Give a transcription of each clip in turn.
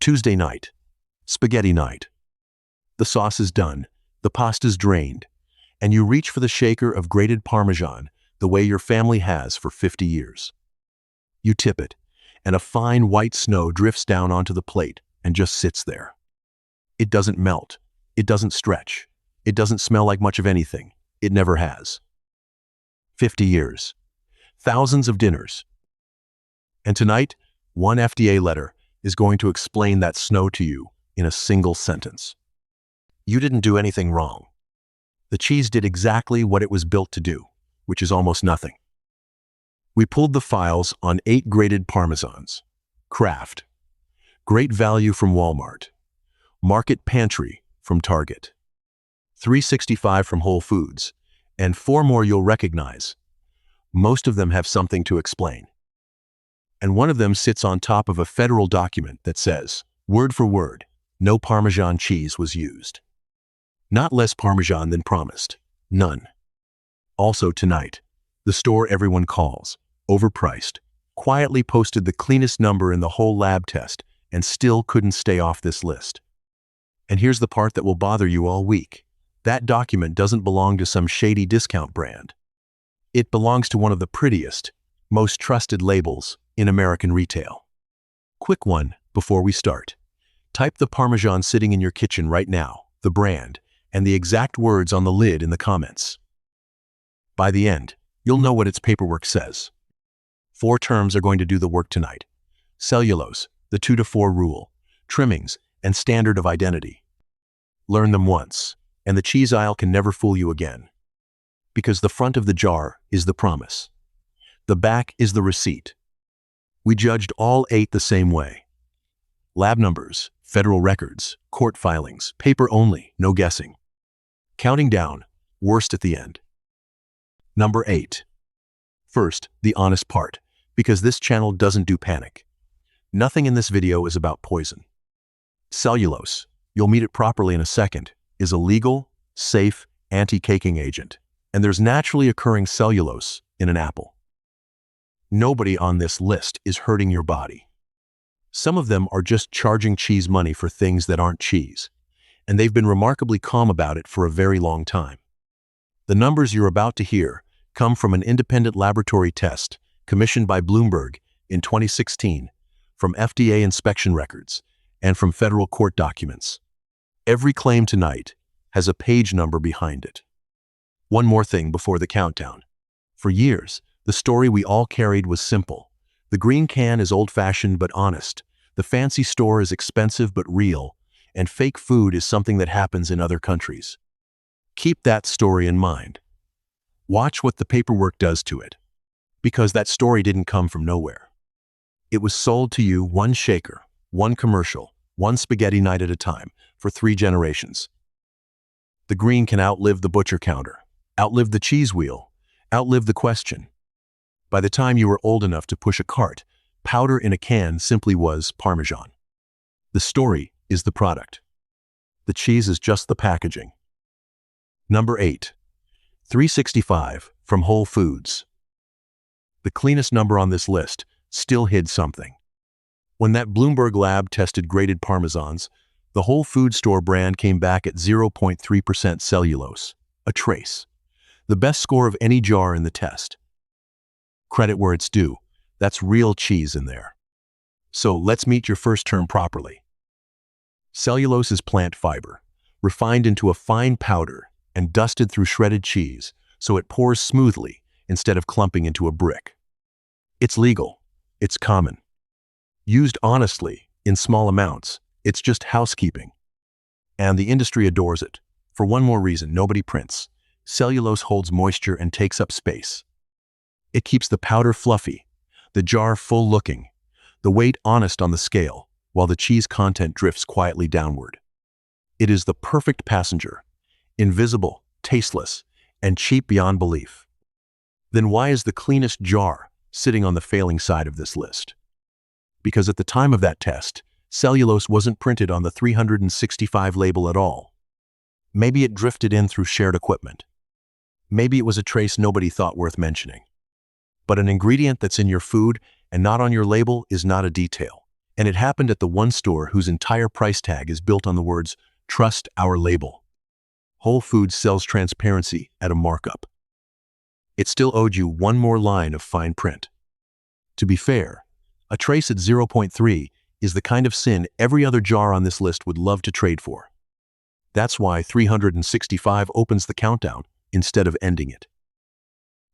Tuesday night. Spaghetti night. The sauce is done, the pasta's drained, and you reach for the shaker of grated Parmesan the way your family has for 50 years. You tip it, and a fine white snow drifts down onto the plate and just sits there. It doesn't melt, it doesn't stretch, it doesn't smell like much of anything. It never has. 50 years. Thousands of dinners. And tonight, one FDA letter is going to explain that snow to you in a single sentence. You didn't do anything wrong. The cheese did exactly what it was built to do, which is almost nothing. We pulled the files on 8 grated Parmesans. Kraft. Great value from Walmart. Market Pantry from Target. $3.65 from Whole Foods, and 4 more you'll recognize. Most of them have something to explain. And one of them sits on top of a federal document that says, word for word, no Parmesan cheese was used. Not less Parmesan than promised. None. Also tonight, the store everyone calls, overpriced, quietly posted the cleanest number in the whole lab test and still couldn't stay off this list. And here's the part that will bother you all week. That document doesn't belong to some shady discount brand. It belongs to one of the prettiest, most trusted labels in American retail. Quick one before we start. Type the Parmesan sitting in your kitchen right now, the brand, and the exact words on the lid in the comments. By the end, you'll know what its paperwork says. 4 terms are going to do the work tonight. Cellulose, the 2 to 4 rule, trimmings, and standard of identity. Learn them once, and the cheese aisle can never fool you again. Because the front of the jar is the promise. The back is the receipt. We judged all 8 the same way. Lab numbers, federal records, court filings, paper only, no guessing. Counting down, worst at the end. Number 8. First, the honest part, because this channel doesn't do panic. Nothing in this video is about poison. Cellulose, you'll meet it properly in a second, is a legal, safe, anti-caking agent, and there's naturally occurring cellulose in an apple. Nobody on this list is hurting your body. Some of them are just charging cheese money for things that aren't cheese, and they've been remarkably calm about it for a very long time. The numbers you're about to hear come from an independent laboratory test commissioned by Bloomberg in 2016, from FDA inspection records, and from federal court documents. Every claim tonight has a page number behind it. One more thing before the countdown. For years, the story we all carried was simple. The green can is old-fashioned but honest, the fancy store is expensive but real, and fake food is something that happens in other countries. Keep that story in mind. Watch what the paperwork does to it. Because that story didn't come from nowhere. It was sold to you one shaker, one commercial, one spaghetti night at a time, for 3 generations. The green can outlive the butcher counter, outlive the cheese wheel, outlive the question. By the time you were old enough to push a cart, powder in a can simply was Parmesan. The story is the product. The cheese is just the packaging. Number 8. $3.65 from Whole Foods. The cleanest number on this list still hid something. When that Bloomberg lab tested grated Parmesans, the Whole Food store brand came back at 0.3% cellulose, a trace. The best score of any jar in the test. Credit where it's due, that's real cheese in there. So let's meet your first term properly. Cellulose is plant fiber, refined into a fine powder and dusted through shredded cheese so it pours smoothly instead of clumping into a brick. It's legal, it's common. Used honestly, in small amounts, it's just housekeeping. And the industry adores it. For one more reason, nobody prints. Cellulose holds moisture and takes up space. It keeps the powder fluffy, the jar full-looking, the weight honest on the scale, while the cheese content drifts quietly downward. It is the perfect passenger, invisible, tasteless, and cheap beyond belief. Then why is the cleanest jar sitting on the failing side of this list? Because at the time of that test, cellulose wasn't printed on the 365 label at all. Maybe it drifted in through shared equipment. Maybe it was a trace nobody thought worth mentioning. But an ingredient that's in your food and not on your label is not a detail. And it happened at the one store whose entire price tag is built on the words, "Trust our label." Whole Foods sells transparency at a markup. It still owed you one more line of fine print. To be fair, a trace at 0.3 is the kind of sin every other jar on this list would love to trade for. That's why 365 opens the countdown instead of ending it.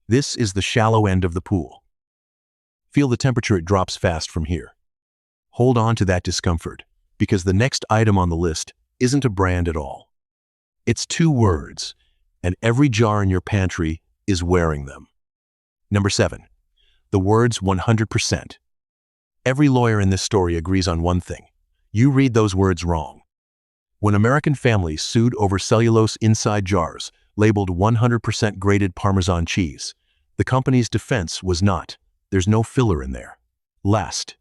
This is the shallow end of the pool. Feel the temperature, it drops fast from here. Hold on to that discomfort, because the next item on the list isn't a brand at all. It's two words, and every jar in your pantry is wearing them. Number 7. The words 100%. Every lawyer in this story agrees on one thing. You read those words wrong. When American families sued over cellulose inside jars labeled 100% grated Parmesan cheese, the company's defense was not, "There's no filler in there." Last.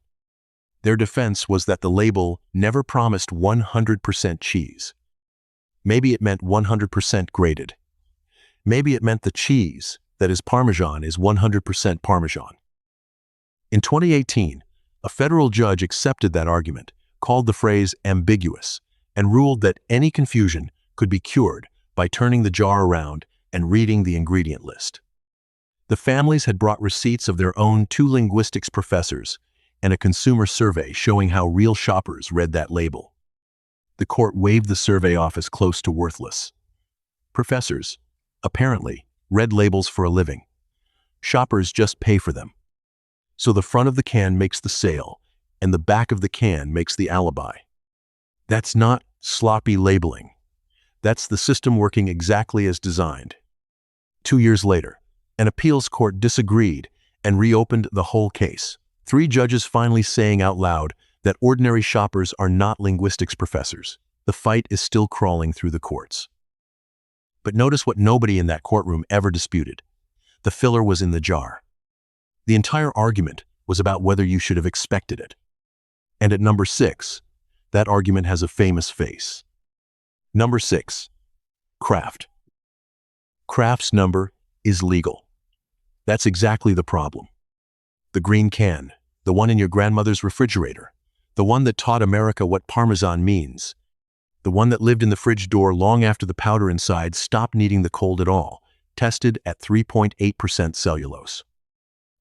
Their defense was that the label never promised 100% cheese. Maybe it meant 100% grated. Maybe it meant the cheese, that is Parmesan, is 100% Parmesan. In 2018, a federal judge accepted that argument, called the phrase ambiguous, and ruled that any confusion could be cured by turning the jar around and reading the ingredient list. The families had brought receipts of their own 2 linguistics professors and a consumer survey showing how real shoppers read that label. The court waved the survey off as close to worthless. Professors, apparently, read labels for a living. Shoppers just pay for them. So the front of the can makes the sale, and the back of the can makes the alibi. That's not sloppy labeling. That's the system working exactly as designed. 2 years later, an appeals court disagreed and reopened the whole case. 3 judges finally saying out loud that ordinary shoppers are not linguistics professors. The fight is still crawling through the courts. But notice what nobody in that courtroom ever disputed. The filler was in the jar. The entire argument was about whether you should have expected it. And at number 6, that argument has a famous face. Number 6, Kraft. Kraft's number is legal. That's exactly the problem. The green can, the one in your grandmother's refrigerator, the one that taught America what Parmesan means, the one that lived in the fridge door long after the powder inside stopped needing the cold at all, tested at 3.8% cellulose.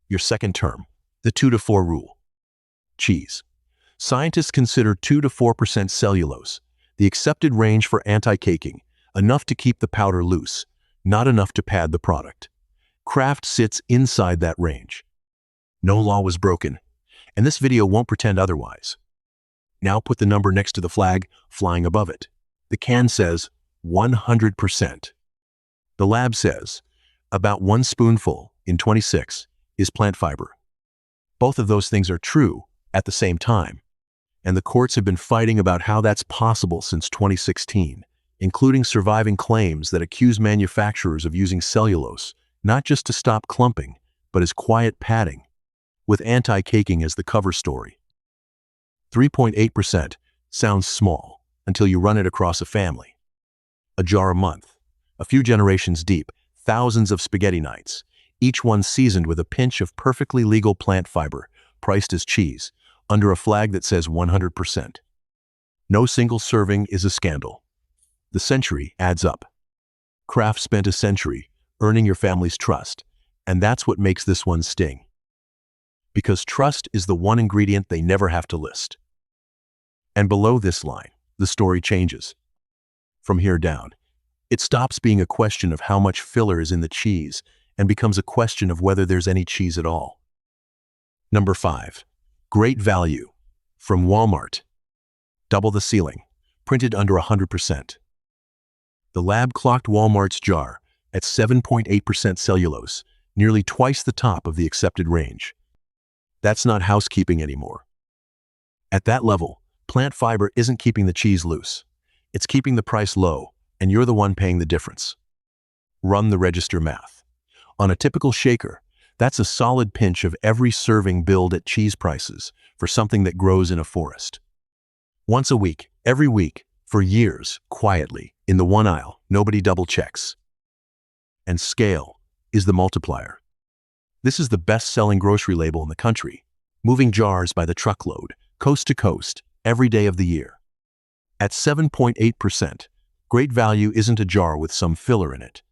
Your second term, the 2 to 4 rule. Cheese. Scientists consider 2 to 4% cellulose, the accepted range for anti-caking, enough to keep the powder loose, not enough to pad the product. Kraft sits inside that range. No law was broken, and this video won't pretend otherwise. Now put the number next to the flag, flying above it. The can says 100%. The lab says about 1 spoonful in 26 is plant fiber. Both of those things are true at the same time, and the courts have been fighting about how that's possible since 2016, including surviving claims that accuse manufacturers of using cellulose not just to stop clumping, but as quiet padding, with anti-caking as the cover story. 3.8% sounds small until you run it across a family. A jar a month, a few generations deep, thousands of spaghetti nights, each one seasoned with a pinch of perfectly legal plant fiber, priced as cheese, under a flag that says 100%. No single serving is a scandal. The century adds up. Kraft spent a century earning your family's trust, and that's what makes this one sting. Because trust is the one ingredient they never have to list. And below this line, the story changes. From here down, it stops being a question of how much filler is in the cheese and becomes a question of whether there's any cheese at all. Number 5. Great value. From Walmart. Double the ceiling. Printed under 100%. The lab clocked Walmart's jar at 7.8% cellulose, nearly twice the top of the accepted range. That's not housekeeping anymore. At that level, plant fiber isn't keeping the cheese loose. It's keeping the price low, and you're the one paying the difference. Run the register math. On a typical shaker, that's a solid pinch of every serving billed at cheese prices for something that grows in a forest. Once a week, every week, for years, quietly, in the one aisle, nobody double checks. And scale is the multiplier. This is the best-selling grocery label in the country, moving jars by the truckload, coast to coast, every day of the year. At 7.8%, great value isn't a jar with some filler in it.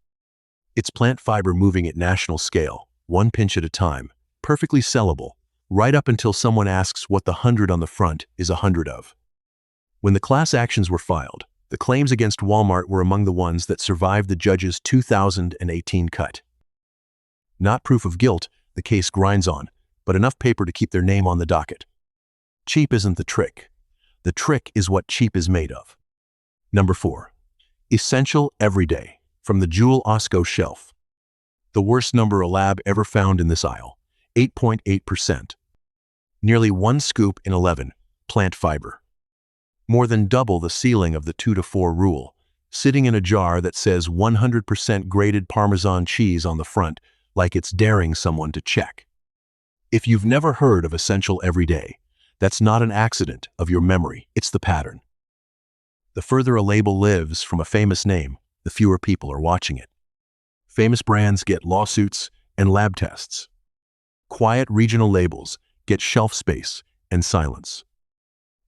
It's plant fiber moving at national scale, one pinch at a time, perfectly sellable, right up until someone asks what the 100 on the front is 100 of. When the class actions were filed, the claims against Walmart were among the ones that survived the judge's 2018 cut. Not proof of guilt, the case grinds on, but enough paper to keep their name on the docket. Cheap isn't the trick. The trick is what cheap is made of. Number 4. Essential Everyday, from the Jewel Osco shelf. The worst number a lab ever found in this aisle, 8.8%. Nearly 1 scoop in 11, plant fiber. More than double the ceiling of the 2 to 4 rule, sitting in a jar that says 100% grated Parmesan cheese on the front, like it's daring someone to check. If you've never heard of Essential Everyday, that's not an accident of your memory, it's the pattern. The further a label lives from a famous name, the fewer people are watching it. Famous brands get lawsuits and lab tests. Quiet regional labels get shelf space and silence.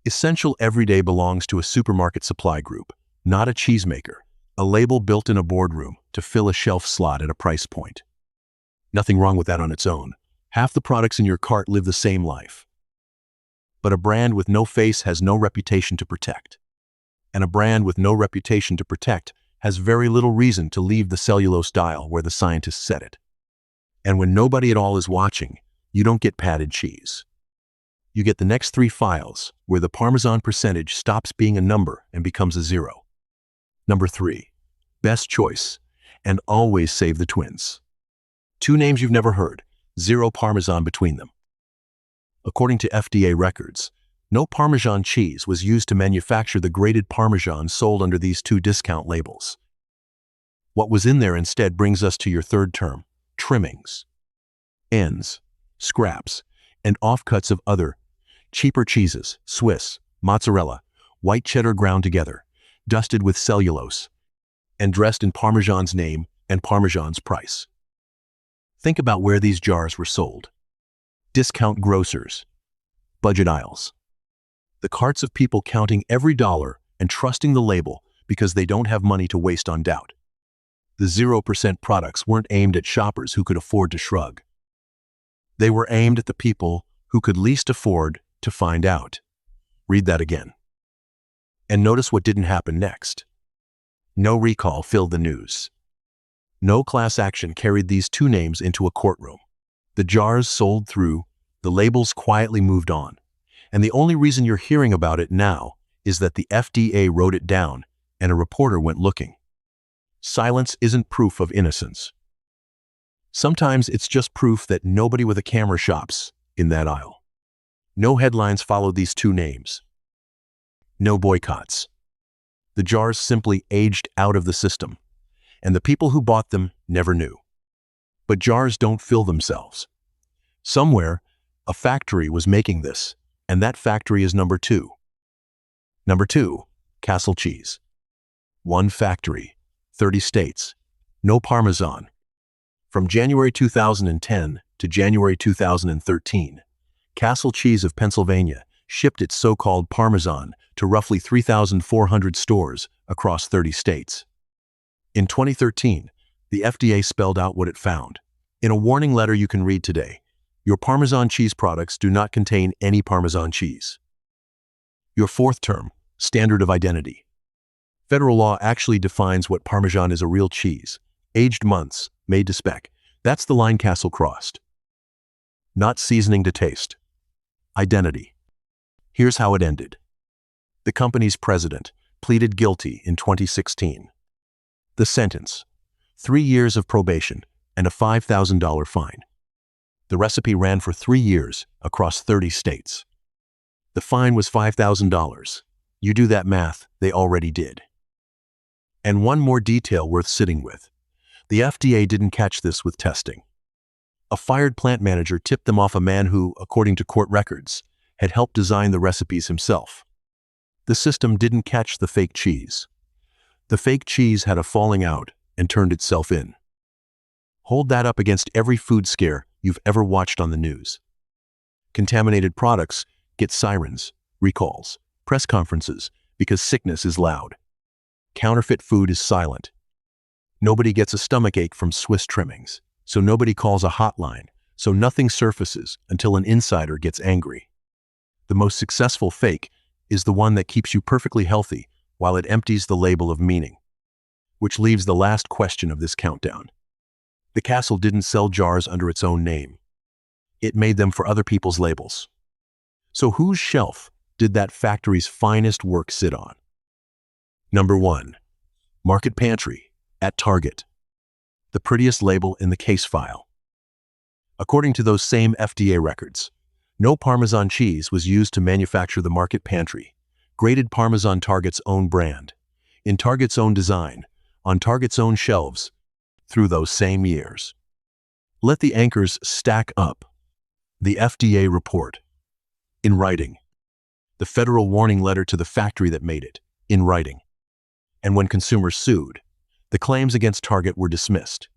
Essential Everyday belongs to a supermarket supply group, not a cheesemaker, a label built in a boardroom to fill a shelf slot at a price point. Nothing wrong with that on its own. Half the products in your cart live the same life. But a brand with no face has no reputation to protect. And a brand with no reputation to protect has very little reason to leave the cellulose dial where the scientists set it. And when nobody at all is watching, you don't get padded cheese. You get the next 3 files, where the Parmesan percentage stops being a number and becomes a 0. Number 3. Best choice, and always save the twins. 2 names you've never heard, 0 Parmesan between them. According to FDA records, no Parmesan cheese was used to manufacture the grated Parmesan sold under these 2 discount labels. What was in there instead brings us to your third term, trimmings. Ends, scraps, and offcuts of other, cheaper cheeses, Swiss, mozzarella, white cheddar ground together, dusted with cellulose, and dressed in Parmesan's name and Parmesan's price. Think about where these jars were sold. Discount grocers, budget aisles. The carts of people counting every dollar and trusting the label because they don't have money to waste on doubt. The 0% products weren't aimed at shoppers who could afford to shrug. They were aimed at the people who could least afford to find out. Read that again. And notice what didn't happen next. No recall filled the news. No class action carried these 2 names into a courtroom. The jars sold through, the labels quietly moved on, and the only reason you're hearing about it now is that the FDA wrote it down and a reporter went looking. Silence isn't proof of innocence. Sometimes it's just proof that nobody with a camera shops in that aisle. No headlines followed these 2 names. No boycotts. The jars simply aged out of the system, and the people who bought them never knew. But jars don't fill themselves. Somewhere, a factory was making this, and that factory is number 2. Number 2, Castle cheese. 1 factory, 30 states, no Parmesan. From January 2010 to January 2013, Castle Cheese of Pennsylvania shipped its so-called Parmesan to roughly 3,400 stores across 30 states. In 2013, the FDA spelled out what it found. In a warning letter you can read today, your Parmesan cheese products do not contain any Parmesan cheese. Your 4th term, standard of identity. Federal law actually defines what Parmesan is: a real cheese, aged months, made to spec. That's the line Castle crossed. Not seasoning to taste. Identity. Here's how it ended. The company's president pleaded guilty in 2016. The sentence: 3 years of probation and a $5,000 fine. The recipe ran for 3 years across 30 states. The fine was $5,000. You do that math, they already did. And one more detail worth sitting with. The FDA didn't catch this with testing. A fired plant manager tipped them off a man who, according to court records, had helped design the recipes himself. The system didn't catch the fake cheese. The fake cheese had a falling out and turned itself in. Hold that up against every food scare you've ever watched on the news. Contaminated products get sirens, recalls, press conferences, because sickness is loud. Counterfeit food is silent. Nobody gets a stomachache from Swiss trimmings, so nobody calls a hotline, so nothing surfaces until an insider gets angry. The most successful fake is the one that keeps you perfectly healthy while it empties the label of meaning. Which leaves the last question of this countdown. The castle didn't sell jars under its own name. It made them for other people's labels. So whose shelf did that factory's finest work sit on? Number 1. Market Pantry at Target. The prettiest label in the case file. According to those same FDA records, no Parmesan cheese was used to manufacture the Market Pantry, Grated Parmesan, Target's own brand, in Target's own design, on Target's own shelves, through those same years. Let the anchors stack up. The FDA report, in writing. The federal warning letter to the factory that made it, in writing. And when consumers sued, the claims against Target were dismissed.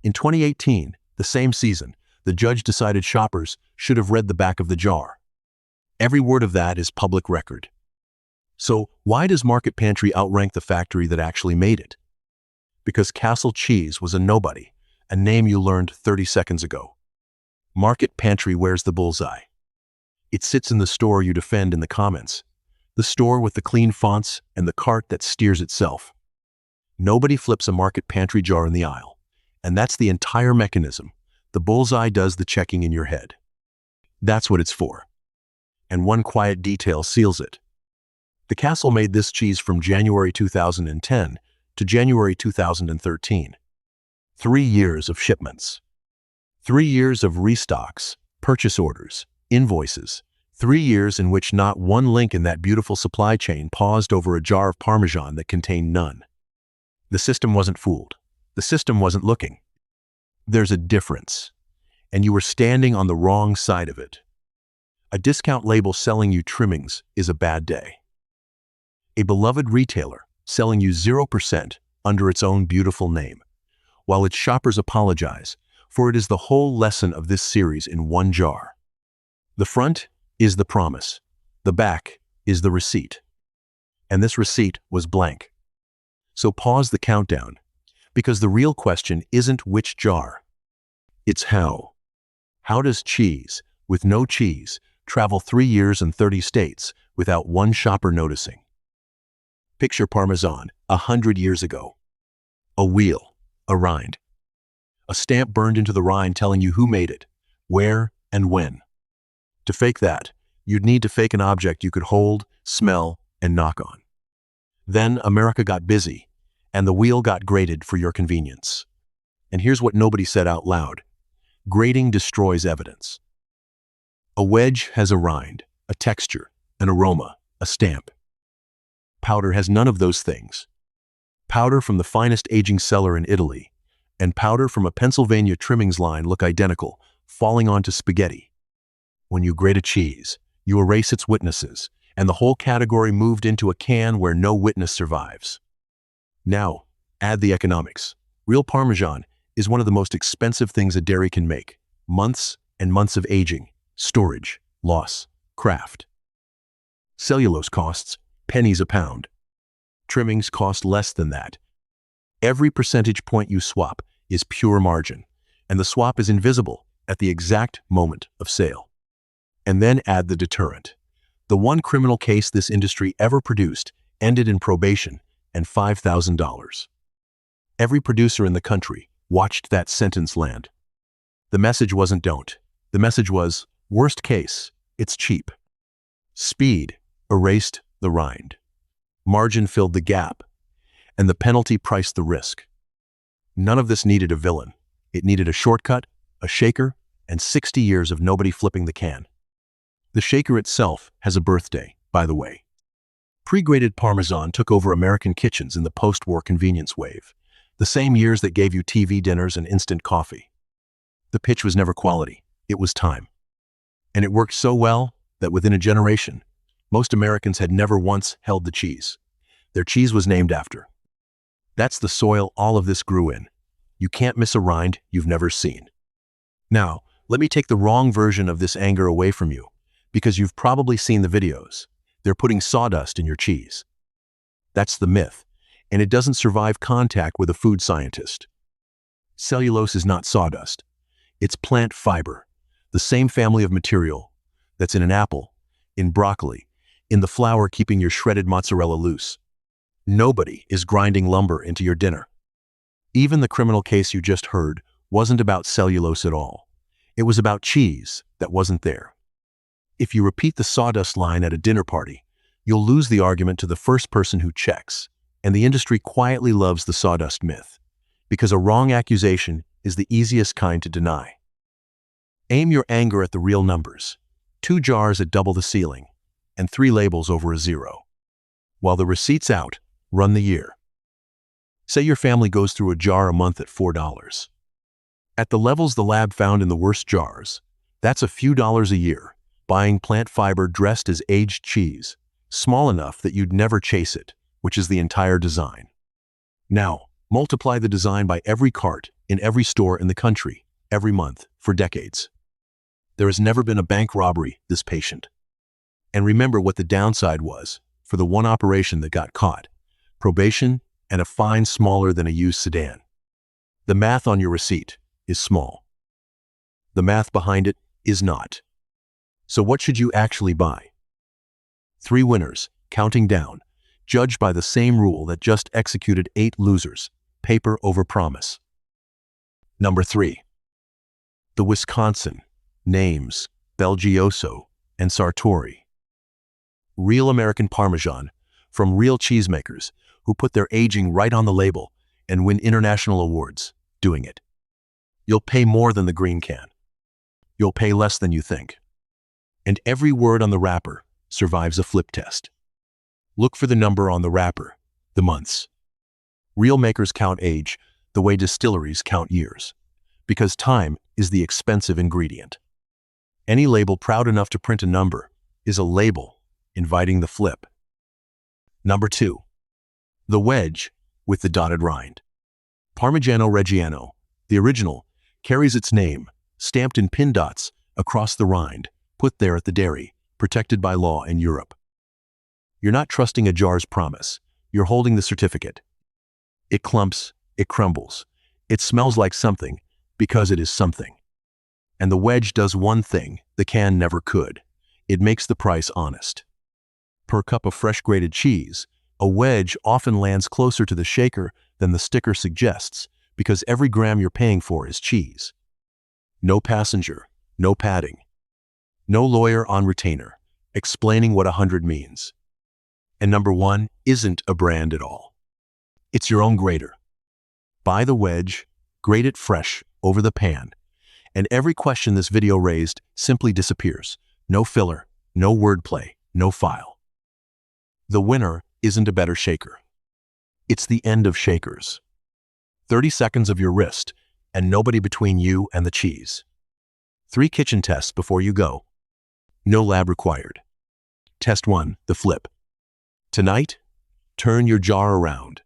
In 2018, the same season, the judge decided shoppers should have read the back of the jar. Every word of that is public record. So why does Market Pantry outrank the factory that actually made it? Because Castle Cheese was a nobody, a name you learned 30 seconds ago. Market Pantry wears the bullseye. It sits in the store you defend in the comments, the store with the clean fonts and the cart that steers itself. Nobody flips a Market Pantry jar in the aisle, and that's the entire mechanism. The bullseye does the checking in your head. That's what it's for. And one quiet detail seals it. The Castle made this cheese from January 2010 to January 2013. 3 years of shipments. 3 years of restocks, purchase orders, invoices. 3 years in which not one link in that beautiful supply chain paused over a jar of Parmesan that contained none. The system wasn't fooled. The system wasn't looking. There's a difference, and you were standing on the wrong side of it. A discount label selling you trimmings is a bad day. A beloved retailer selling you 0% under its own beautiful name, while its shoppers apologize, for it is the whole lesson of this series in one jar. The front is the promise. The back is the receipt. And this receipt was blank. So pause the countdown, because the real question isn't which jar. It's how. How does cheese, with no cheese, travel 3 years and 30 states without one shopper noticing? Picture Parmesan 100 years ago. A wheel, a rind. A stamp burned into the rind telling you who made it, where, and when. To fake that, you'd need to fake an object you could hold, smell, and knock on. Then America got busy, and the wheel got grated for your convenience. And here's what nobody said out loud. Grating destroys evidence. A wedge has a rind, a texture, an aroma, a stamp. Powder has none of those things. Powder from the finest aging cellar in Italy and powder from a Pennsylvania trimmings line look identical, falling onto spaghetti. When you grate a cheese, you erase its witnesses, and the whole category moved into a can where no witness survives. Now, add the economics. Real Parmesan is one of the most expensive things a dairy can make. Months and months of aging, storage, loss, Kraft. Cellulose costs pennies a pound. Trimmings cost less than that. Every percentage point you swap is pure margin, and the swap is invisible at the exact moment of sale. And then add the deterrent. The one criminal case this industry ever produced ended in probation and $5,000. Every producer in the country watched that sentence land. The message wasn't don't. The message was, worst case, it's cheap. Speed erased the rind. Margin filled the gap, and the penalty priced the risk. None of this needed a villain. It needed a shortcut, a shaker, and 60 years of nobody flipping the can. The shaker itself has a birthday, by the way. Pre-grated Parmesan took over American kitchens in the post-war convenience wave, the same years that gave you TV dinners and instant coffee. The pitch was never quality, it was time. And it worked so well that within a generation, most Americans had never once held the cheese. Their cheese was named after. That's the soil all of this grew in. You can't miss a rind you've never seen. Now, let me take the wrong version of this anger away from you, Because you've probably seen the videos. They're putting sawdust in your cheese. That's the myth, and it doesn't survive contact with a food scientist. Cellulose is not sawdust. It's plant fiber, the same family of material that's in an apple, in broccoli, in the flour keeping your shredded mozzarella loose. Nobody is grinding lumber into your dinner. Even the criminal case you just heard wasn't about cellulose at all. It was about cheese that wasn't there. If you repeat the sawdust line at a dinner party, you'll lose the argument to the first person who checks, and the industry quietly loves the sawdust myth, because a wrong accusation is the easiest kind to deny. Aim your anger at the real numbers. 2 jars at double the ceiling, and 3 labels over a 0. While the receipt's out, run the year. Say your family goes through a jar a month at $4. At the levels the lab found in the worst jars, that's a few dollars a year, buying plant fiber dressed as aged cheese, small enough that you'd never chase it, which is the entire design. Now, multiply the design by every cart in every store in the country, every month, for decades. There has never been a bank robbery this patient. And remember what the downside was for the one operation that got caught: probation and a fine smaller than a used sedan. The math on your receipt is small. The math behind it is not. So what should you actually buy? 3 winners, counting down, judged by the same rule that just executed 8 losers: paper over promise. Number 3. The Wisconsin names Belgioso and Sartori. Real American Parmesan from real cheesemakers who put their aging right on the label and win international awards doing it. You'll pay more than the green can. You'll pay less than you think. And every word on the wrapper survives a flip test. Look for the number on the wrapper, the months. Real makers count age the way distilleries count years, because time is the expensive ingredient. Any label proud enough to print a number is a label inviting the flip. Number 2. The wedge with the dotted rind. Parmigiano Reggiano, the original, carries its name, stamped in pin dots across the rind, put there at the dairy, protected by law in Europe. You're not trusting a jar's promise. You're holding the certificate. It clumps, it crumbles. It smells like something because it is something. And the wedge does one thing the can never could. It makes the price honest. Per cup of fresh grated cheese, a wedge often lands closer to the shaker than the sticker suggests, because every gram you're paying for is cheese. No passenger, no padding. No lawyer on retainer, explaining what 100 means. And number 1 isn't a brand at all. It's your own grater. Buy the wedge, grate it fresh over the pan, and every question this video raised simply disappears. No filler, no wordplay, no file. The winner isn't a better shaker. It's the end of shakers. 30 seconds of your wrist, and nobody between you and the cheese. 3 kitchen tests before you go. No lab required. Test 1, the flip. Tonight, turn your jar around.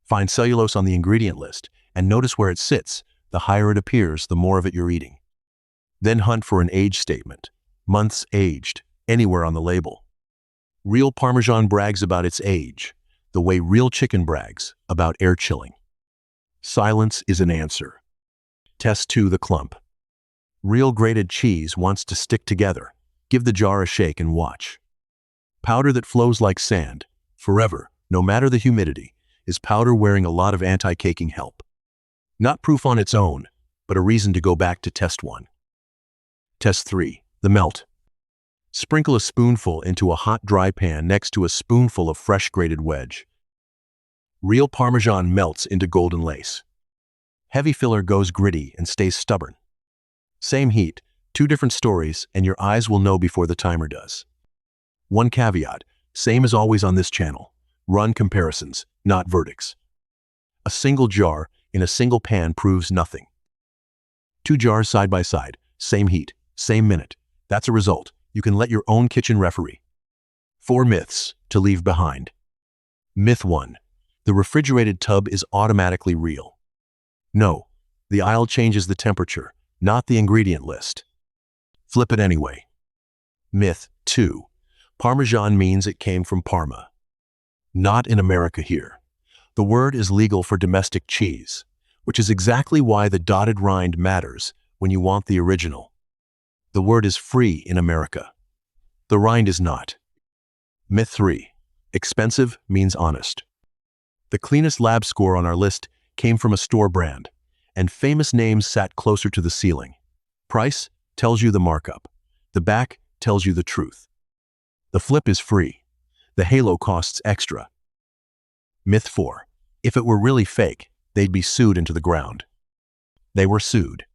Find cellulose on the ingredient list and notice where it sits. The higher it appears, the more of it you're eating. Then hunt for an age statement, months aged, anywhere on the label. Real Parmesan brags about its age, the way real chicken brags about air chilling. Silence is an answer. Test 2, the clump. Real grated cheese wants to stick together. Give the jar a shake and watch. Powder that flows like sand, forever, no matter the humidity, is powder wearing a lot of anti-caking help. Not proof on its own, but a reason to go back to test 1. Test 3, the melt. Sprinkle a spoonful into a hot, dry pan next to a spoonful of fresh grated wedge. Real Parmesan melts into golden lace. Heavy filler goes gritty and stays stubborn. Same heat, 2 different stories, and your eyes will know before the timer does. One caveat, same as always on this channel. Run comparisons, not verdicts. A single jar in a single pan proves nothing. 2 jars side by side, same heat, same minute. That's a result. You can let your own kitchen referee. 4 myths to leave behind. Myth 1. The refrigerated tub is automatically real. No, the aisle changes the temperature, not the ingredient list. Flip it anyway. Myth 2. Parmesan means it came from Parma. Not in America here. The word is legal for domestic cheese, which is exactly why the dotted rind matters when you want the original. The word is free in America. The rind is not. Myth 3. Expensive means honest. The cleanest lab score on our list came from a store brand, and famous names sat closer to the ceiling. Price tells you the markup. The back tells you the truth. The flip is free. The halo costs extra. Myth 4. If it were really fake, they'd be sued into the ground. They were sued.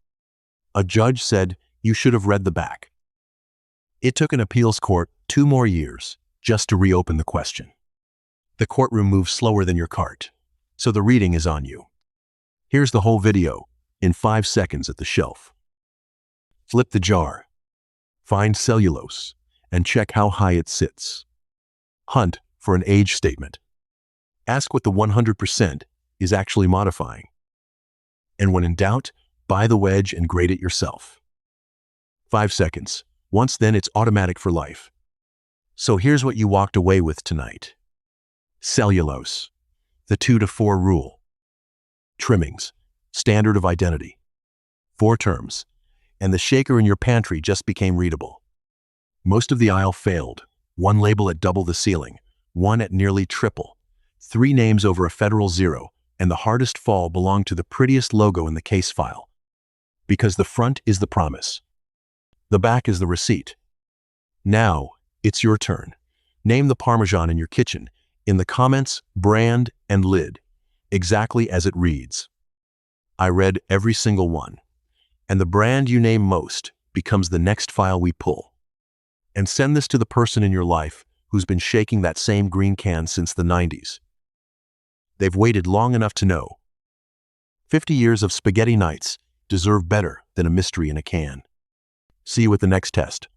A judge said, "You should have read the back." It took an appeals court 2 more years just to reopen the question. The courtroom moves slower than your cart, so the reading is on you. Here's the whole video in 5 seconds at the shelf. Flip the jar. Find cellulose and check how high it sits. Hunt for an age statement. Ask what the 100% is actually modifying. And when in doubt, buy the wedge and grate it yourself. 5 seconds. Once then, it's automatic for life. So here's what you walked away with tonight. Cellulose, the 2 to 4 rule. Trimmings, standard of identity. 4 terms, and the shaker in your pantry just became readable. Most of the aisle failed. 1 label at double the ceiling, 1 at nearly triple, 3 names over a federal 0, and the hardest fall belonged to the prettiest logo in the case file. Because the front is the promise. The back is the receipt. Now, it's your turn. Name the Parmesan in your kitchen. In the comments, brand and lid, exactly as it reads. I read every single one. And the brand you name most becomes the next file we pull. And send this to the person in your life who's been shaking that same green can since the 90s. They've waited long enough to know. 50 years of spaghetti nights deserve better than a mystery in a can. See you at the next test.